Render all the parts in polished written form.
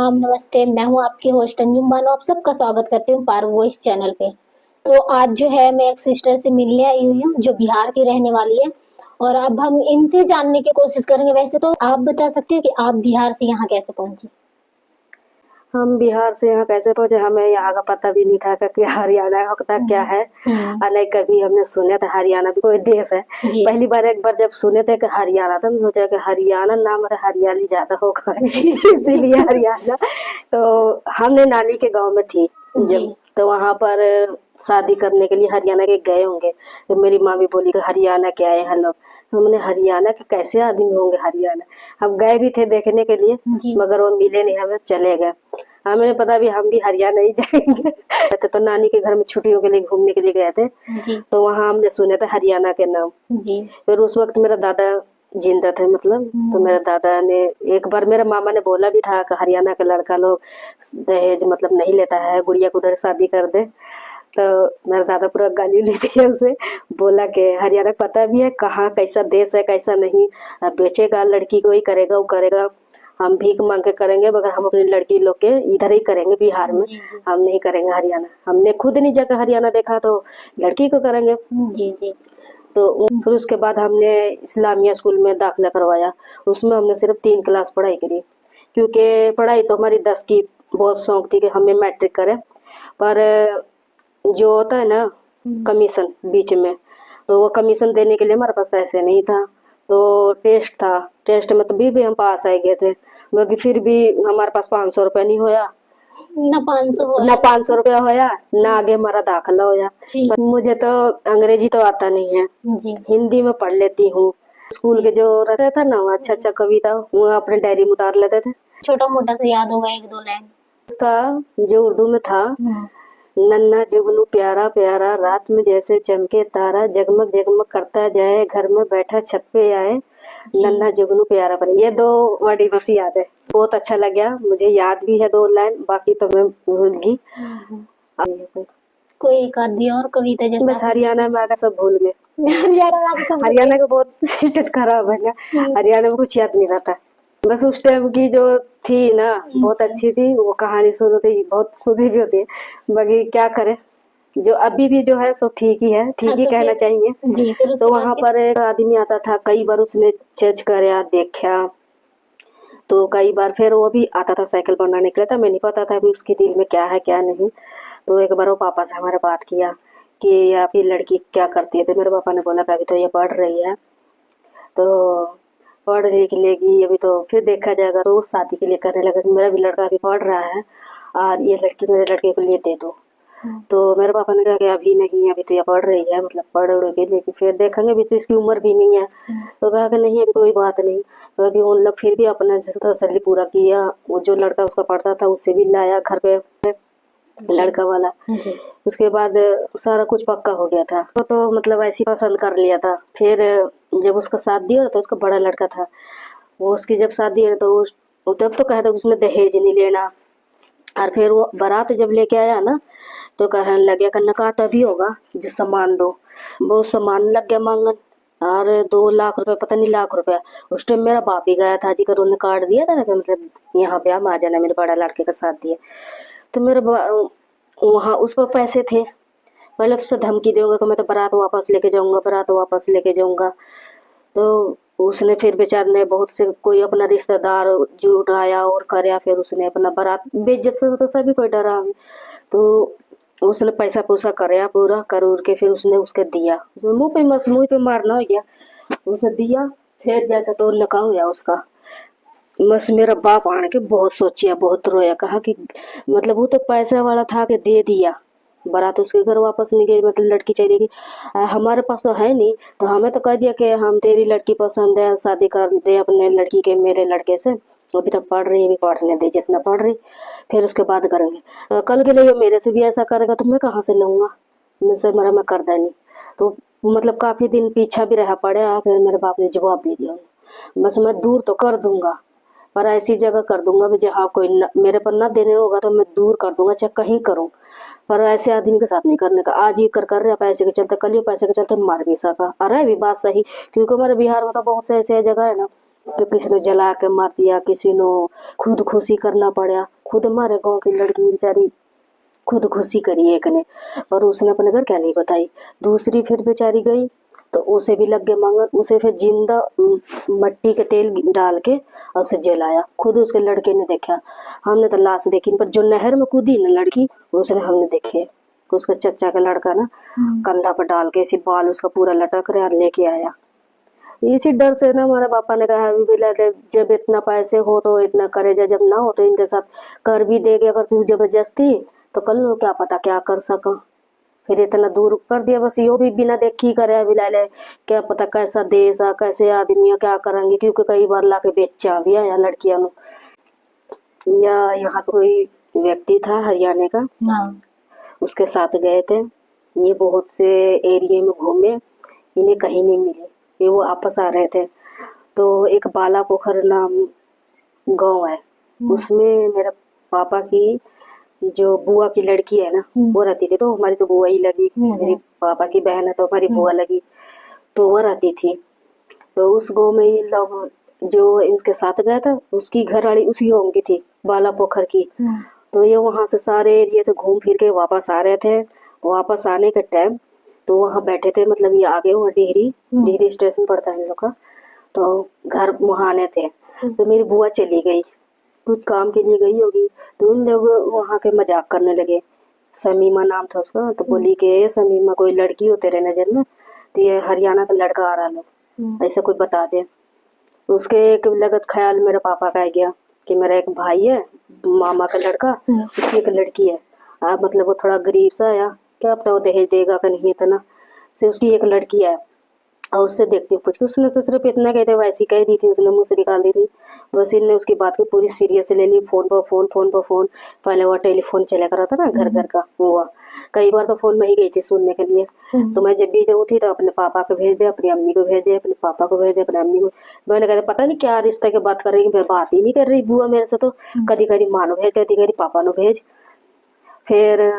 प्रणाम, नमस्ते। मैं हूँ आपकी होस्ट अंजुम बानो। आप सबका स्वागत करती हूँ पार वॉइस चैनल पे। तो आज जो है मैं एक सिस्टर से मिलने आई हुई हूँ जो बिहार की रहने वाली है, और अब हम इनसे जानने की कोशिश करेंगे। वैसे तो आप बता सकते हो कि आप बिहार से यहाँ कैसे पहुंची? हम बिहार से यहाँ कैसे पहुंचे, हमें यहाँ का पता भी नहीं था कि हरियाणा होता क्या है। नहीं कभी हमने सुना था हरियाणा भी कोई देश है। पहली बार एक बार जब सुने थे कि हरियाणा, तो हम सोचा कि हरियाणा नाम है, हरियाली ज्यादा होगा इसीलिए हरियाणा। तो हमने नानी के गांव में थी जब, तो वहाँ पर शादी करने के लिए हरियाणा के गए होंगे। तो मेरी माँ भी बोली कि हरियाणा के आए हैं लोग। हमने हरियाणा के कैसे आदमी होंगे हरियाणा। हम गए भी थे देखने के लिए, मगर वो मिले नहीं, हमें चले गए। हमें पता भी हम भी हरियाणा ही जाएंगे। तो नानी के घर में छुट्टियों के लिए घूमने के लिए गए थे, तो वहाँ हमने सुने थे हरियाणा के नाम। फिर उस वक्त मेरा दादा जिंदा थे, मतलब तो मेरे दादा ने एक बार, मेरे मामा ने बोला भी था कि हरियाणा का लड़का लोग दहेज मतलब नहीं लेता है, गुड़िया को उधर शादी कर दे। तो मेरा दादा पूरा गाली ली थी उसे, बोला कि हरियाणा पता भी है कहाँ कैसा देश है कैसा नहीं, बेचेगा लड़की को ही करेगा वो करेगा। हम भीख मांग के करेंगे, मगर हम अपनी लड़की लोग के इधर ही करेंगे बिहार में। हम नहीं करेंगे हरियाणा। हमने खुद नहीं जाकर हरियाणा देखा, तो लड़की को करेंगे। तो फिर उसके बाद हमने इस्लामिया स्कूल में दाखिला करवाया। उसमें हमने सिर्फ 3 क्लास पढ़ाई करी, क्योंकि पढ़ाई तो हमारी 10 की बहुत शौक थी कि हमें मैट्रिक करें। पर जो होता है ना कमीशन बीच में, तो वो कमीशन देने के लिए हमारे पास पैसे नहीं था। तो टेस्ट था, टेस्ट में तो भी हम पास आ गए थे, मगर फिर भी हमारे पास 500 रुपया नहीं होया। ना 500 रुपया होया, ना आगे हमारा दाखिला होया। मुझे तो अंग्रेजी तो आता नहीं है, हिंदी में पढ़ लेती हूँ। स्कूल के जो रहते थे ना अच्छा अच्छा कविता, वो अपने डायरी में उतार लेते थे। छोटा मोटा से याद होगा 1-2 लाइन था जो उर्दू में था। नन्ना जुगनू प्यारा प्यारा, रात में जैसे चमके तारा, जगमग जगमग करता जाए, घर में बैठा छत पे आए, नन्ना जुगनू प्यारा पर। ये 2 वर्ड बस याद है, बहुत अच्छा लगा मुझे, याद भी है 2 लाइन, बाकी तो मैं भूल गई। कोई एक आधी और कविता जैसा? बस हरियाणा में आकर सब भूल गए। हरियाणा का बहुत स्टेट खराब है ना, हरियाणा में कुछ याद नहीं रहता। बस उस टाइम की जो थी ना बहुत अच्छी थी, वो कहानी सुनो थी बहुत खुशी भी होती है। बाकी क्या करे, जो अभी भी जो है सब ठीक ही है, ठीक ही कहना चाहिए। तो वहाँ पर एक आदमी आता था, कई बार उसने चेंज कराया देखा, तो कई बार फिर वो भी आता था साइकिल बनाने के लिए। था मैं नहीं पता था अभी उसके दिल में क्या है क्या नहीं। तो एक बार वो पापा से हमारे बात किया कि आपकी लड़की क्या करती है। तो मेरे पापा ने बोला कि अभी तो ये पढ़ रही है, तो पढ़ लिख लेगी अभी तो फिर देखा जाएगा। तो उस शादी के लिए करने लगा कि मेरा भी लड़का अभी पढ़ रहा है और ये लड़की मेरे लड़के को लिए दे दो। तो मेरे पापा ने कहा कि अभी नहीं, अभी तो ये पढ़ रही है, मतलब पढ़ उड़ेगी लेकिन फिर देखेंगे, अभी तो इसकी उम्र भी नहीं है। तो कहा कि नहीं अभी कोई बात नहीं। क्योंकि उन लोग फिर भी अपना तसल्ली पूरा किया। वो जो लड़का उसका पढ़ता था उससे भी लाया घर पे लड़का वाला। उसके बाद सारा कुछ पक्का हो गया था। तो मतलब ऐसी पसंद कर लिया था। फिर जब उसका शादी हुआ तो उसका बड़ा लड़का था, वो उसकी जब शादी है तो तब तो कहता उसने दहेज नहीं लेना। और फिर वो बारात जब लेके आया ना, तो कहने लग गया करना कहा तभी होगा जो सामान दो। वो सामान लग गया मांगन, और 2 लाख रुपए, पता नहीं लाख रुपया। उस टाइम मेरा बाप ही गया था जी, कर उन्होंने कार्ड दिया था ना कि मतलब यहाँ पे आप आ जाना, मेरे बड़ा लड़के का शादी है। तो मेरे वहाँ उस पर पैसे थे। पहले तो उसे धमकी देगा कि मैं तो बारात वापस लेके जाऊंगा, बारात वापस लेके जाऊंगा। तो उसने फिर बेचारे ने बहुत से कोई अपना रिश्तेदार जुटाया और कराया, फिर उसने अपना बारात बेइज्जत से तो सभी कोई डरा। तो उसने पैसा पूसा कराया पूरा कर उड़ के, फिर उसने उसके दिया, मुंह पे मारना हो गया, उसे दिया। फिर जाकर तो निकाह हुआ उसका। बस मेरा बाप आने के बहुत सोचिया, बहुत रोया, कहा कि मतलब वो तो पैसे वाला था कि दे दिया, बारात उसके घर वापस नहीं गई, मतलब लड़की चली गई। हमारे पास तो है नहीं, तो हमें तो कह दिया कि हम तेरी लड़की पसंद है, शादी कर दे अपने लड़की के मेरे लड़के से, अभी तक पढ़ रही है, अभी पढ़ने दे जितना पढ़ रही, फिर उसके बाद करेंगे। कल के लिए मेरे से भी ऐसा करेगा तो मैं कहाँ से लूँगा, मुझसे मरा मैं कर देनी। तो मतलब काफ़ी दिन पीछा भी रहा पड़ा। फिर मेरे बाप ने जवाब दे दिया, बस मैं दूर तो कर दूंगा पर ऐसी जगह कर दूंगा भी जहाँ कोई मेरे पर ना देने होगा, तो मैं दूर कर दूंगा चाहे कहीं करूँ, पर ऐसे आदमी के साथ नहीं करने का। आज ही कर रहे पैसे के चलते, कल ही पैसे के चलते मार भी सका। अरे भी बात सही, क्योंकि हमारे बिहार में तो बहुत से ऐसे जगह है ना, तो किसी ने जला के मार दिया, किसी ने खुदकुशी करना पड़ा। खुद हमारे गांव की लड़की बेचारी खुदकुशी करी एक ने, और उसने अपने घर क्या नहीं बताई। दूसरी फिर बेचारी गई तो उसे भी लग गए मंगन, उसे फिर जिंदा मट्टी के तेल डाल के और उसे जलाया। खुद उसके लड़के ने देखा, हमने तो लाश देखी, पर जो नहर में कूदी ना लड़की उसने हमने देखे। उसका चचा का लड़का ना कंधा पर डाल के इसी बाल उसका पूरा लटक रहा लेके आया। इसी डर से ना हमारे पापा ने कहा अभी भी जब इतना पैसे हो तो इतना करे, जब ना हो तो इनके साथ कर भी देगे अगर तू जबरदस्ती, तो कल लो क्या पता क्या कर सका। फिर इतना दूर कर दिया, बस यो भी बिना देखी करे अभी ले क्या पता कैसा देश आ कैसे आदमी क्या करेंगे, क्योंकि कई बार लाके बेचा भी आया लड़कियां नु। या यहाँ कोई व्यक्ति था हरियाणा का, उसके साथ गए थे, ये बहुत से एरिया में घूमे, इन्हें कहीं नहीं मिले, ये वो आपस आ रहे थे। तो एक बाला पोखर नाम गांव है, उसमें मेरे पापा की जो बुआ की लड़की है ना वो रहती थी। तो हमारी तो बुआ ही लगी, मेरी पापा की बहन है तो हमारी बुआ लगी, तो वो रहती थी। तो उस गांव में ये लोग जो इनके साथ गया था उसकी घरवाली उसी गांव की थी, बाला पोखर की। तो ये वहां से सारे एरिया से घूम फिर के वापस आ रहे थे। वापस आने के टाइम तो वहाँ बैठे थे, मतलब ये आगे वहाँ डिहरी स्टेशन पड़ता है इन लोग का, तो घर वहाँ आने थे। तो मेरी बुआ चली गई, कुछ काम के लिए गई होगी, तो उन लोग वहाँ के मजाक करने लगे। समीमा नाम था उसका, तो बोली कि समीमा कोई लड़की हो तेरे नजर में, तो ये हरियाणा का लड़का आ रहा लोग ऐसा कोई बता दे। उसके एक लगत ख्याल मेरे पापा का आ गया कि मेरा एक भाई है मामा का लड़का, उसकी एक लड़की है, मतलब वो थोड़ा गरीब सा आया, क्या पता वो दहेज देगा कि नहीं इतना, से उसकी एक लड़की है। और उससे देखती पूछ के उसने तो सिर्फ इतना कहते वैसी कह दी थी, उसने मुंह से निकाल दी थी। बस इनने उसकी बात की पूरी सीरियस ले ली, फोन पर फोन। पहले वो टेलीफोन चला करा था ना घर घर का, हुआ कई बार तो फोन में ही गई थी सुनने के लिए। तो मैं जब भी जाऊँ थी तो अपने पापा को भेज दे, अपनी अम्मी को भेज दे, अपने पापा को भेज दे, अपनी अम्मी को। मैंने कहते पता नहीं क्या रिश्ते की बात कर रही है, बात ही नहीं कर रही बुआ मेरे से, तो कभी कभी माँ नो भेज, कभी कभी पापा नो भेज। फिर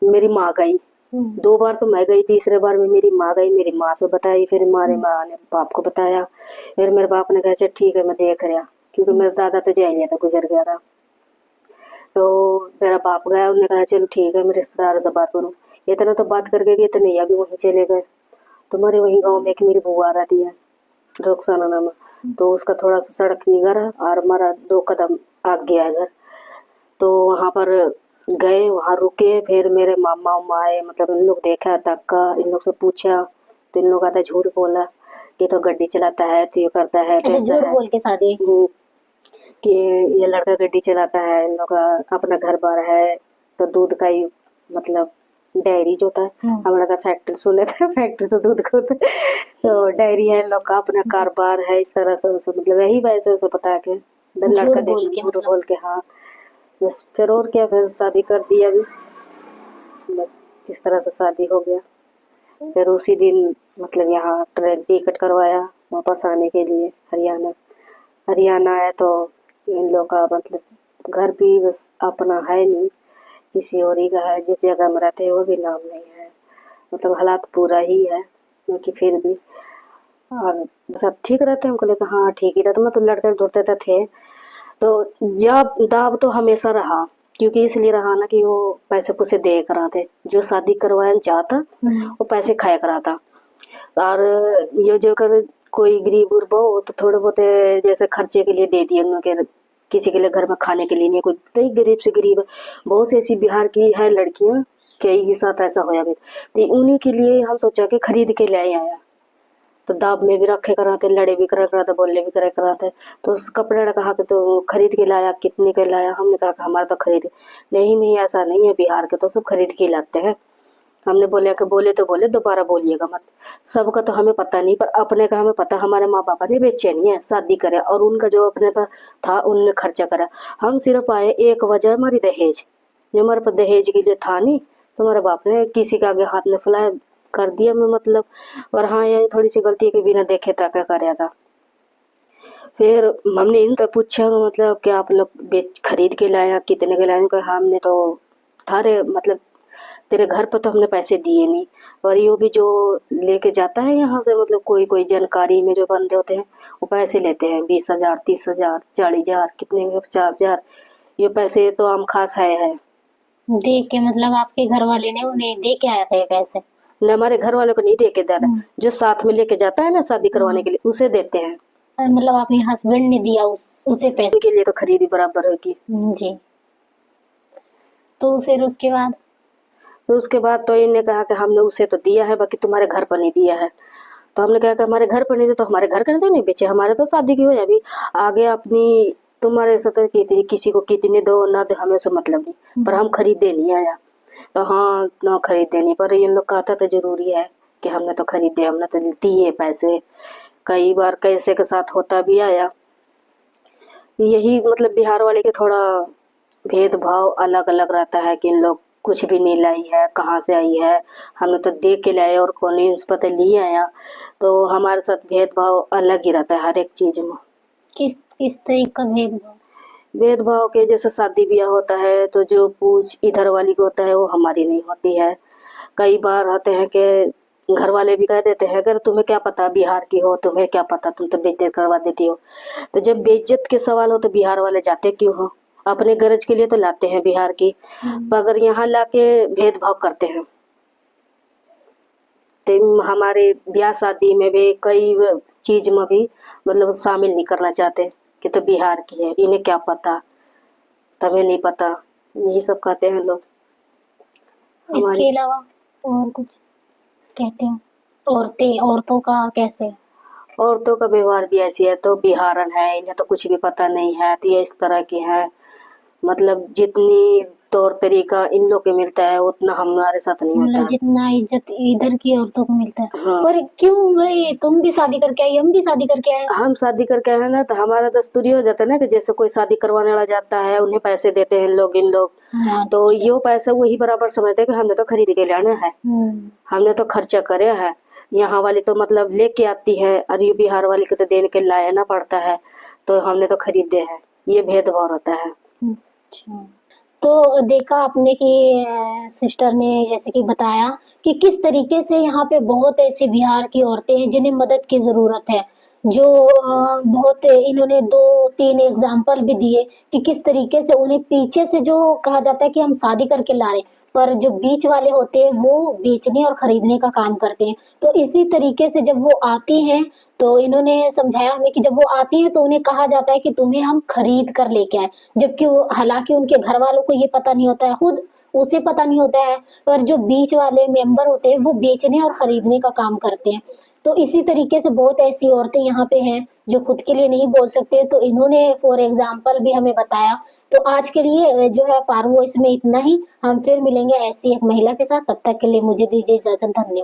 मेरी माँ गई, 2 बार तो मैं गई, तीसरे बार में मेरी माँ गई, मेरी माँ से बताई, फिर हमारे माँ ने बाप को बताया। फिर मेरे बाप ने कहा चल ठीक है मैं देख रहा, क्योंकि मेरा दादा तो जा लिया था, गुजर गया था। तो मेरा बाप गया, उन्होंने कहा चलो ठीक है मैं रिश्तेदारों से बात करूँ। इतना तो बात करके गए, इतने अभी वहीं चले गए। तुम्हारे वहीं गाँव में एक मेरी बुआ रहती है रुखसाना नाम, तो उसका थोड़ा सा सड़क निगर है और हमारा 2 कदम आगे है घर। तो वहाँ पर गए, वहाँ रुके, फिर मेरे मामा उमा आए, मतलब इन लोग देखा धक्का, इन लोग से पूछा तो इन लोग आधा झूठ बोला कि तो गड्डी चलाता है, तो ये करता है, झूठ बोल के शादी कि ये लड़का गड्डी चलाता है, इन लोग का अपना घर बार है, तो दूध का ही मतलब डेयरी जो होता है, हमारा तो फैक्ट्री सुने थे, फैक्ट्री तो दूध का होता है, तो डेयरी है, लोग का अपना कारोबार है, इस तरह से मतलब यही वैसे उसे बता के लड़का झूठ बोल के। हाँ बस फिर और क्या, फिर शादी कर दी अभी, बस इस तरह से शादी हो गया। फिर उसी दिन मतलब यहाँ ट्रेन टिकट करवाया वापस आने के लिए हरियाणा है। तो इन लोग का मतलब घर भी बस अपना है नहीं, किसी और ही का है, जिस जगह में रहते हैं वो भी नाम नहीं है, मतलब हालात पूरा ही है, क्योंकि फिर भी और सब ठीक रहते हैं। हमको लगा हाँ ठीक ही रहते, मतलब लड़ते ढूंढते थे। तो जब दाव तो हमेशा रहा, क्योंकि इसलिए रहा ना कि वो पैसे पुसे दे कराते, जो शादी करवाया चाहता वो पैसे खाया कराता। और ये जो कर कोई गरीब गुरबा हो तो थोड़े बहुत जैसे खर्चे के लिए दे दिए उनके, किसी के लिए घर में खाने के लिए नहीं, कोई कई गरीब से गरीब है, बहुत ऐसी बिहार की है लड़कियां, कई के साथ ऐसा होया भी, तो उन्हीं के लिए हम सोचा कि खरीद के ले आया। तो दाब में भी रखे कराते, लड़े भी करे कराते, बोलने भी करे कराते। तो उस कपड़े ने कहा कि तो खरीद के लाया, कितने के लाया, हमने कहा कि हमारा तो खरीद, नहीं ऐसा नहीं है, बिहार के तो सब खरीद के लाते हैं। हमने बोले कि बोले तो बोले, दोबारा बोलिएगा मत, सबका तो हमें पता नहीं, पर अपने का हमें पता, हमारे माँ पापा ने बेचे नहीं है, शादी करे और उनका जो अपने पर था उनने खर्चा करा। हम सिर्फ आए एक वजह हमारी दहेज, जो हमारे पास दहेज के लिए था नहीं, तो हमारे बाप ने किसी के आगे हाथ में फैलाया कर दिया मैं मतलब। और हाँ ये थोड़ी सी गलती के बिना देखे था क्या कर था। फिर हमने इनसे पूछा मतलब कि आप लोग बेच खरीद के लाया, कितने के लाए, हमने तो थारे मतलब तेरे घर पर तो हमने पैसे दिए नहीं, और ये भी जो लेके जाता है यहाँ से, मतलब कोई जानकारी में जो बंदे होते हैं वो पैसे लेते हैं 20,000 30,000 40,000 कितने में 50,000, ये पैसे तो हम खास है। दे के मतलब आपके घर वाले ने उन्हें दे के आया था ये पैसे? न हमारे घर वालों को नहीं दे के दादा, जो साथ में लेके जाता है ना शादी करवाने के लिए उसे देते हैं। मतलब अपने हस्बैंड ने दिया उसे पैसे? के लिए तो खरीदी बराबर होगी। जी। तो फिर उसके बाद? तो उसके बाद तो इन्हें कहा कि हमने उसे तो दिया है, बाकी तुम्हारे घर पर नहीं दिया है। तो हमने कहा कि हमारे घर पर नहीं दिया तो हमारे घर का तो नहीं बेचे, हमारे तो शादी की हो जाए, अभी आगे अपनी तुम्हारे सतर की किसी को कितने दो ना दो हमें से मतलब नहीं, पर हम खरीदे नहीं आया। तो हाँ ना खरीदे नहीं, पर इन लोग कहता तो जरूरी है कि हमने तो खरीदे, हमने तो दिए पैसे। कई बार कैसे के साथ होता भी आया। यही मतलब बिहार वाले के थोड़ा भेदभाव अलग अलग रहता है कि इन लोग कुछ भी नहीं लाई है, कहाँ से आई है, हमने तो देख के लाए और कौन इंस पता लिए आया। तो हमारे साथ भेदभाव अलग ही रहता है हर एक चीज में। किस तरह का भेदभाव? भेदभाव के जैसे शादी ब्याह होता है तो जो पूछ इधर वाली को होता है वो हमारी नहीं होती है। कई बार होते हैं कि घर वाले भी कह देते हैं अगर तुम्हें क्या पता बिहार की हो, तुम्हें क्या पता, तुम तो बेइज्जत करवा देती हो। तो जब बेइज्जत के सवाल हो तो बिहार वाले जाते क्यों हो, अपने गरज के लिए तो लाते हैं बिहार की, मगर यहाँ लाके भेदभाव करते हैं। तो हमारे ब्याह शादी में भी कई चीज में भी मतलब शामिल नहीं करना चाहते कि तो बिहार की है, इन्हें क्या पता, तुम्हें नहीं पता, यही सब कहते हैं लोग। इसके अलावा और कुछ कहते हो? औरतों का कैसे? औरतों का व्यवहार भी ऐसी है, तो बिहारन है, इन्हें तो कुछ भी पता नहीं है, तो ये इस तरह की है। मतलब जितनी तौर तरीका इन लोग के मिलता है उतना हमारे साथ नहीं मतलब होता। जितना इज्जत इधर की औरतों को मिलता है। हाँ। पर क्यों भाई, तुम भी शादी करके आई, हम भी शादी करके आए। हम शादी करके आए ना तो हमारा दस्तूर ये हो जाता है ना कि जैसे कोई शादी करवाने वाला जाता है उन्हें पैसे देते हैं लोग, इन लोग हाँ, तो अच्छा। यो पैसा वही बराबर समझते हैं कि हमने तो खरीद के लाना है, हमने तो खर्चा करे है। यहाँ वाली तो मतलब लेके आती है और ये बिहार वाली को तो देने के लाना पड़ता है, तो हमने तो खरीदे हैं, ये भेदभाव होता है। अच्छा। तो देखा आपने कि सिस्टर ने जैसे कि बताया कि किस तरीके से यहाँ पे बहुत ऐसे बिहार की औरतें हैं जिन्हें मदद की जरूरत है, जो बहुत इन्होंने 2-3 एग्जाम्पल भी दिए कि किस तरीके से उन्हें पीछे से जो कहा जाता है कि हम शादी करके ला रहे, पर जो बीच वाले होते हैं वो बेचने और खरीदने का काम करते हैं। तो इसी तरीके से जब वो आती हैं तो इन्होंने समझाया हमें कि जब वो आती हैं तो उन्हें कहा जाता है कि तुम्हें हम खरीद कर लेके आए, जबकि वो हालांकि उनके घर वालों को ये पता नहीं होता है, खुद उसे पता नहीं होता है, पर जो बीच वाले मेंबर होते हैं वो बेचने और खरीदने का काम करते हैं। तो इसी तरीके से बहुत ऐसी औरतें यहाँ पे हैं जो खुद के लिए नहीं बोल सकते, तो इन्होंने फॉर एग्जाम्पल भी हमें बताया। तो आज के लिए जो है पारू इसमें इतना ही, हम फिर मिलेंगे ऐसी एक महिला के साथ, तब तक के लिए मुझे दीजिए इजाजत, धन्यवाद।